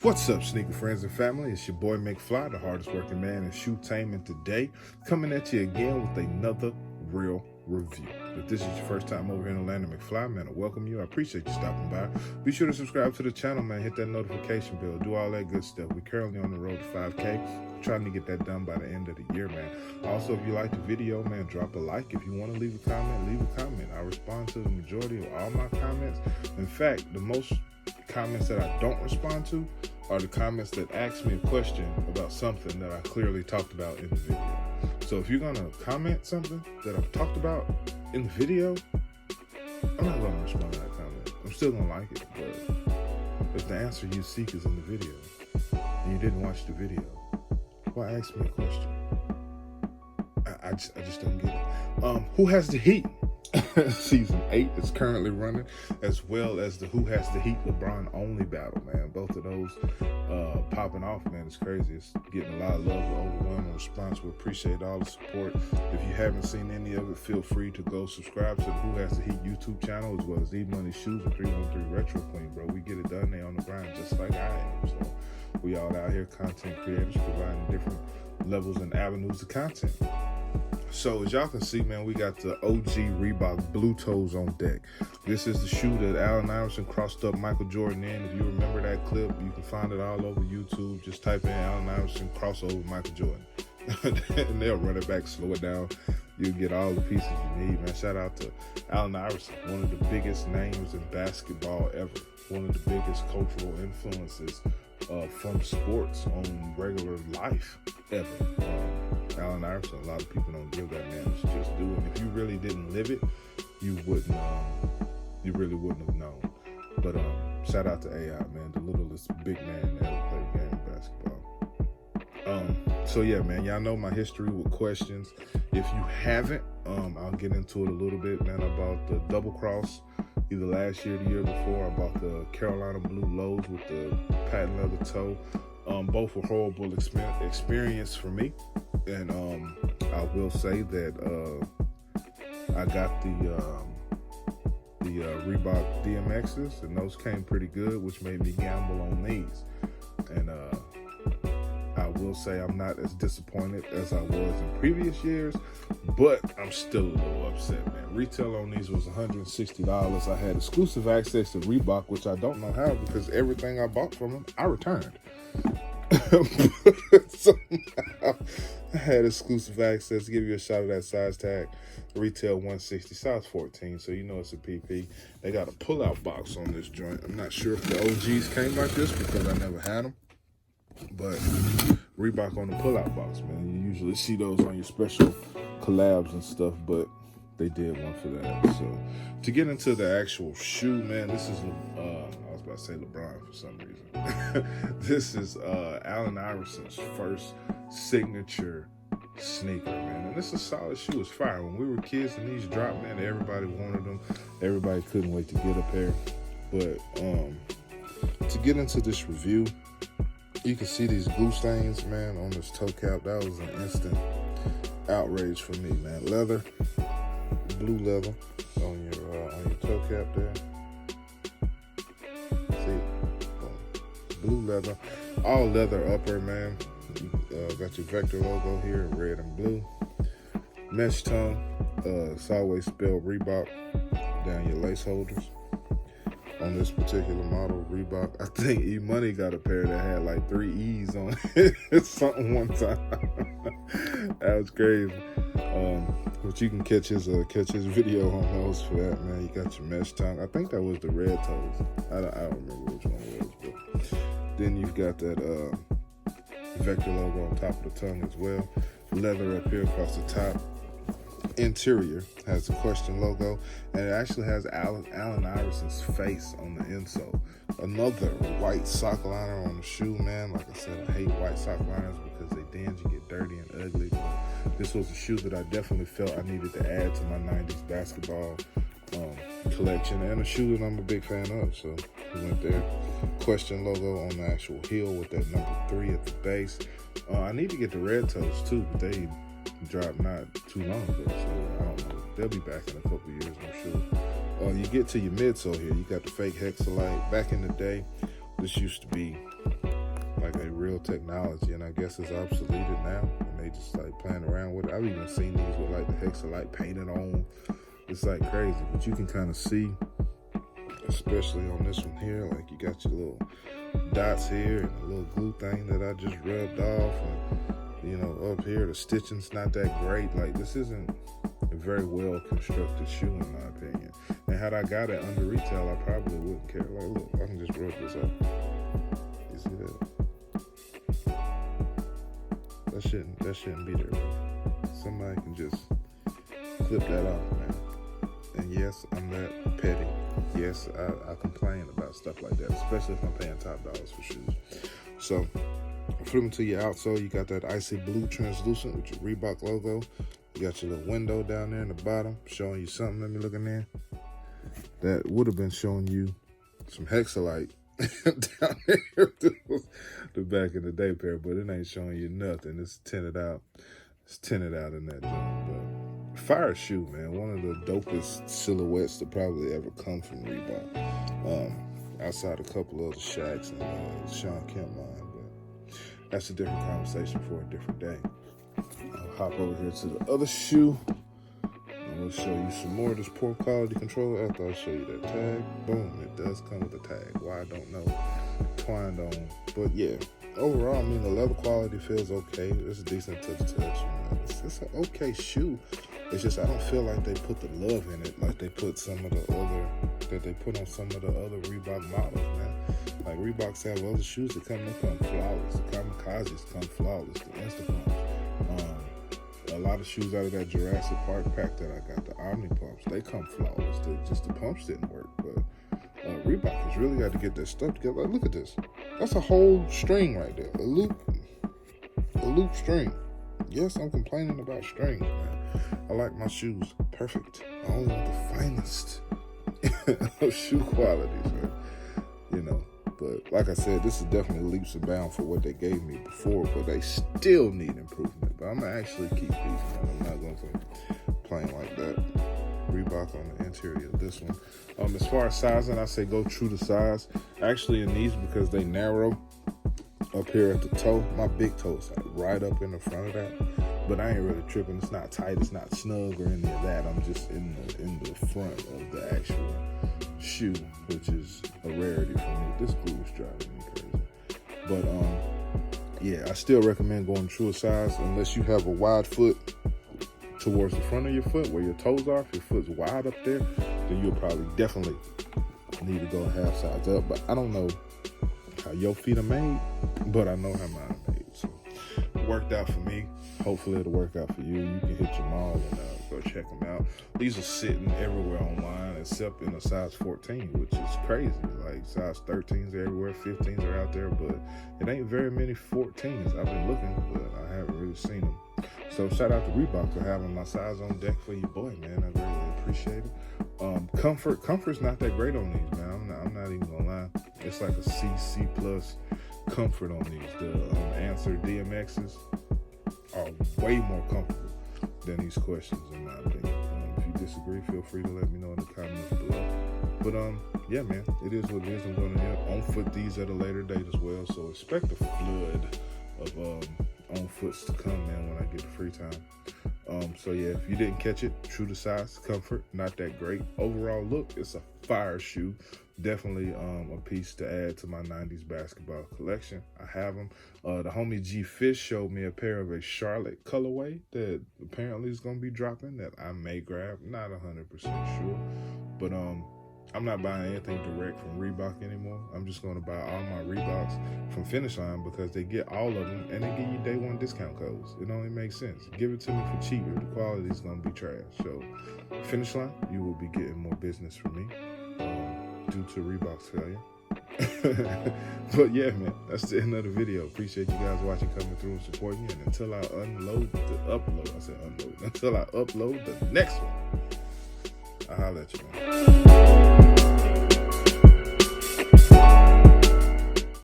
What's up, sneaker friends and family? It's your boy McFly, the hardest working man in shoe taming today, coming at you again with another real review. If this is your first time over here in Atlanta, McFly, man, I welcome you. I appreciate you stopping by. Be sure to subscribe to the channel, man. Hit that notification bell. Do all that good stuff. We're currently on the road to 5K. Trying to get that done by the end of the year, man. Also, if you like the video, man, drop a like. If you want to leave a comment, leave a comment. I respond to the majority of all my comments. In fact, the most comments that I don't respond to are the comments that ask me a question about something that I clearly talked about in the video. So if you're gonna comment something that I've talked about in the video, I'm not gonna respond to that comment. I'm still gonna like it, but if the answer you seek is in the video and you didn't watch the video, why ask me a question? I just don't get it. Who has the heat? Season 8 is currently running, as well as the Who Has the Heat LeBron Only battle, man. Both of those popping off, man. It's crazy. It's getting a lot of love, overwhelming response. We appreciate all the support. If you haven't seen any of it, feel free to go subscribe to the Who Has the Heat YouTube channel, as well as E-Money Shoes and 313 Retro Queen, bro. We get it done. They on the grind just like I am. So we all out here, content creators, providing different levels and avenues of content. So as y'all can see, man, we got the OG Reebok Blue Toes on deck. This is the shoe that Allen Iverson crossed up Michael Jordan in. If you remember that clip, you can find it all over YouTube. Just type in Allen Iverson crossover Michael Jordan. And they'll run it back, slow it down. You'll get all the pieces you need, man. Shout out to Allen Iverson, one of the biggest names in basketball ever. One of the biggest cultural influences from sports on regular life ever. Allen Iverson, a lot of people don't give that man just do it. If you really didn't live it, you wouldn't. You really wouldn't have known. But shout out to AI, man, the littlest big man that ever played the game of basketball. So yeah, man, y'all know my history with questions. If you haven't, I'll get into it a little bit, man. I bought the double cross either last year or the year before. I bought the Carolina Blue Lows with the patent leather toe. Both were horrible experience for me. And I will say that I got the Reebok DMXs, and those came pretty good, which made me gamble on these. And I will say I'm not as disappointed as I was in previous years, but I'm still a little upset, man. Retail on these was $160. I had exclusive access to Reebok, which I don't know how, because everything I bought from them, I returned. Somehow I had exclusive access to give you a shot of that size tag. Retail 160, size 14, so you know it's a PP. They got a pull-out box on this joint. I'm not sure if the OGs came like this because I never had them, but Reebok on the pull-out box, man. You usually see those on your special collabs and stuff, but they did one for that. So to get into the actual shoe, man, this is I was about to say LeBron for some reason. This is Allen Iverson's first signature sneaker, man. And it's a solid shoe. It's fire. When we were kids and these dropped, man, everybody wanted them. Everybody couldn't wait to get a pair. But to get into this review, you can see these glue stains, man, on this toe cap. That was an instant outrage for me, man. Leather, blue leather on your toe cap there. Blue leather, all leather upper, man. You got your Vector logo here, red and blue. Mesh tongue, it's always spelled Reebok down your lace holders. On this particular model, Reebok, I think E-Money got a pair that had like 3 E's on it, something one time. That was crazy. But you can catch his video on those for that, man. You got your mesh tongue. I think that was the red toes. I don't remember which one it was, but then you've got that Vector logo on top of the tongue as well. Leather up here across the top. Interior has the question logo, and it actually has Allen Iverson's face on the insole. Another white sock liner on the shoe, man. Like I said, I hate white sock liners because they dingy, get dirty and ugly. But this was a shoe that I definitely felt I needed to add to my 90s basketball collection, and a shoe that I'm a big fan of. So we went there. Question logo on the actual heel with that number 3 at the base. I need to get the red toes too, but they dropped not too long ago, so I don't know. They'll be back in a couple years, I'm sure. You get to your midsole here, you got the fake hexalite. Back in the day, this used to be like a real technology, and I guess it's obsoleted now, and they just like playing around with it. I've even seen these with like the hexalite painted on. It's like crazy, but you can kind of see, especially on this one here, like you got your little dots here and a little glue thing that I just rubbed off, and you know, up here the stitching's not that great. Like, this isn't a very well constructed shoe in my opinion, and had I got it under retail, I probably wouldn't care. Like, look, I can just rub this up. You see that? That shouldn't be there, bro. Somebody can just clip that off, man. And yes, I'm that petty. Yes, I complain about stuff like that, especially if I'm paying top dollars for shoes. So, flipping to your outsole, you got that icy blue translucent with your Reebok logo. You got your little window down there in the bottom showing you something. Let me look in there. That would have been showing you some hexalite down there the back in the day pair, but it ain't showing you nothing. It's tinted out. It's tinted out in that joint, but fire shoe, man. One of the dopest silhouettes to probably ever come from Reebok. Outside a couple of the Shaqs and Sean Kemp line, but that's a different conversation for a different day. I'll hop over here to the other shoe, and we'll show you some more of this poor quality control after I show you that tag. Boom, it does come with a tag. Why, I don't know. Twined on, but yeah. Overall, I mean, the leather quality feels okay. It's a decent touch. You know? It's an okay shoe. It's just I don't feel like they put the love in it like they put some of the other, that they put on some of the other Reebok models, man. Like, Reeboks have other shoes that come flawless. The Kamikazes come flawless. The Instapumps. A lot of shoes out of that Jurassic Park pack that I got, the Omni Pumps, they come flawless. The pumps didn't work, but Reebok has really got to get their stuff together. Like, look at this. That's a whole string right there. A loop string. Yes, I'm complaining about strings, man. I like my shoes perfect. I only want the finest of shoe qualities, man. You know, but like I said, this is definitely leaps and bounds for what they gave me before, but they still need improvement. But I'm going to actually keep these, man. I'm not going to complain like that. Reebok on the interior of this one. As far as sizing, I say go true to size. Actually, in these, because they narrow up here at the toe, my big toe's like right up in the front of that. But I ain't really tripping. It's not tight. It's not snug or any of that. I'm just in the front of the actual shoe, which is a rarity for me. This glue is driving me crazy. But yeah, I still recommend going true to size unless you have a wide foot towards the front of your foot where your toes are. If your foot's wide up there, then you'll probably definitely need to go a half size up. But I don't know how your feet are made, but I know how mine are made. So it worked out for me. Hopefully it'll work out for you. You can hit your mall and go check them out. These are sitting everywhere online except in a size 14, which is crazy. Like, size 13s are everywhere, 15s are out there, but it ain't very many 14s. I've been looking, but I haven't really seen them. So shout out to Reebok for having my size on deck for you, boy, man. I really appreciate it. Comfort's not that great on these, man. I'm not even gonna lie. It's like a C plus comfort on these. The Answer DMXs are way more comfortable than these questions, in my opinion. If you disagree, feel free to let me know in the comments below. But yeah, man, it is what it is. I'm going to on-foot these at a later date as well, so expect a flood of on-foots to come, man, when I get the free time. So yeah, if you didn't catch it, true to size, comfort, not that great. Overall look, it's a fire shoe. Definitely a piece to add to my 90s basketball collection. I have them. The homie G Fish showed me a pair of a Charlotte colorway that apparently is going to be dropping that I may grab. Not 100% sure, but I'm not buying anything direct from Reebok anymore. I'm just going to buy all my Reeboks from Finish Line because they get all of them and they give you day one discount codes. It only makes sense. Give it to me for cheaper. The quality is going to be trash. So Finish Line, you will be getting more business from me due to Reebok's failure. But yeah, man, that's the end of the video. Appreciate you guys watching, coming through and supporting me. And until I upload the next one, I'll holler at you, man.